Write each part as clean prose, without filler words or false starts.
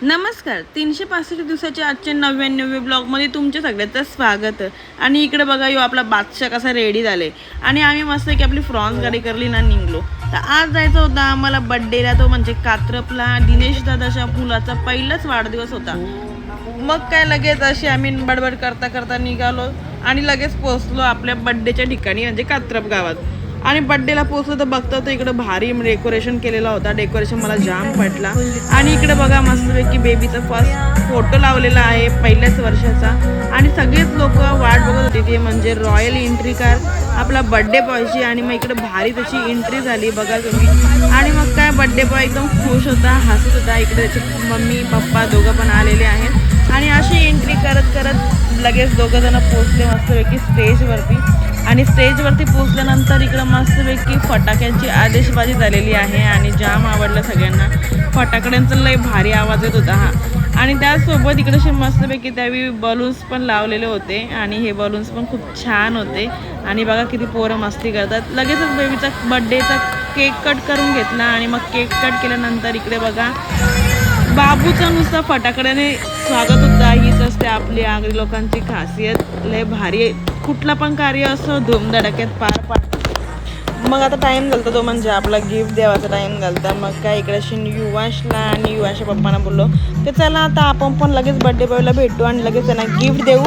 नमस्कार. 365 दिवसाच्या आजच्या 99व्या ब्लॉगमध्ये तुमच्या सगळ्यांचं स्वागत. आणि इकडे बघा यो आपला बादशाह कसा रेडी झाले आणि आम्ही मस्त की आपली फ्रॉन्स गाडी करली ना निघलो. तर आज जायचं होता आम्हाला बड्डेला, तो म्हणजे कात्रपला दिनेश दादाच्या मुलाचा पहिलाच वाढदिवस होता. मग काय लगेच अशी आम्ही बडबड करता करता निघालो आणि लगेच पोहोचलो आपल्या बड्डेच्या ठिकाणी म्हणजे कात्रप गावात. आणि बड्डेला पोचलो तर बघतो तर इकडं भारी डेकोरेशन केलेला होता. डेकोरेशन मला जाम पटला. आणि इकडे बघा मस्तपैकी बेबीचा फर्स्ट फोटो लावलेला आहे पहिल्याच वर्षाचा. आणि सगळेच लोक वाट बघत होते ते म्हणजे रॉयल एंट्री कार आपला बड्डे बॉयची. आणि मग इकडे भारी त्याची एंट्री झाली बघा तुम्ही. आणि मग काय बड्डे बॉय एकदम खुश होता, हसत होता. इकडे त्याचे मम्मी पप्पा दोघं पण आलेले आहेत. आणि अशी एंट्री करत करत लगेच दोघं जण पोचले मस्तपैकी स्टेजवरती. आणि स्टेजवरती पोचल्यानंतर इकडं मस्तपैकी फटाक्यांची आतिषबाजी झालेली आहे आणि जाम आवडलं सगळ्यांना. फटाकड्यांचा लय भारी आवाज येत होता हा. आणि त्याचसोबत इकडे मस्तपैकी त्यावेळी बलून्स पण लावलेले होते आणि हे बलून्स पण खूप छान होते. आणि बघा किती पोरं मस्ती करतात. लगेचच बेबीचा बड्डेचा केक कट करून घेतला. आणि मग केक कट केल्यानंतर इकडे बघा बाबूचा नुसता फटाकड्याने स्वागत होता. हीच असते आपली आगरी लोकांची खासियत. लय भारी कुठला पण कार्य असो धूमधडाक्यात पार पाडतो. मग आता टाईम घालतो तो म्हणजे आपला गिफ्ट द्यावाचा टाईम घालता. मग काय इकडे युवाशला आणि युवाशच्या पप्पांना बोललो की चला आता आपण पण लगेच बड्डे बॉयला भेटू आणि लगेच त्यांना गिफ्ट देऊ.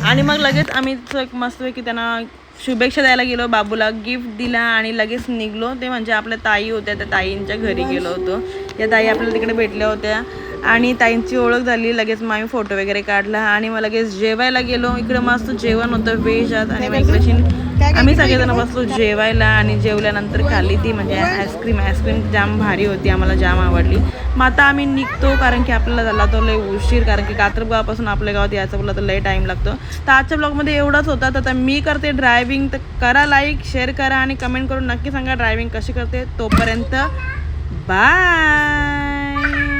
आणि मग लगेच आम्ही मस्तपैकी त्यांना शुभेच्छा द्यायला गेलो. बाबूला गिफ्ट दिला आणि लगेच निघलो. ते म्हणजे आपल्या ताई होत्या, त्या ताईंच्या घरी गेलो होतो. त्या ताई आपल्याला तिकडे भेटल्या होत्या आणि ताईंची ओळख झाली. लगेच मग आम्ही फोटो वगैरे काढला आणि मग लगेच जेवायला गेलो. इकडे मस्त जेवण होतं व्हेजात. आणि मग आम्ही सगळेजण बसलो जेवायला. आणि जेवल्यानंतर खाल्ली ती म्हणजे आईस्क्रीम जाम भारी होती, आम्हाला जाम आवडली. मग आता आम्ही निघतो कारण की आपल्याला झाला तो लय उशीर, कारण की कात्रप गावापासून आपल्या गावात यायचं बोललं तर लय टाईम लागतो. तर आजच्या ब्लॉगमध्ये एवढाच होता. तर मी करते ड्रायव्हिंग. तर करा लाईक, शेअर करा आणि कमेंट करून नक्की सांगा ड्रायव्हिंग कशी करते. तोपर्यंत बाय.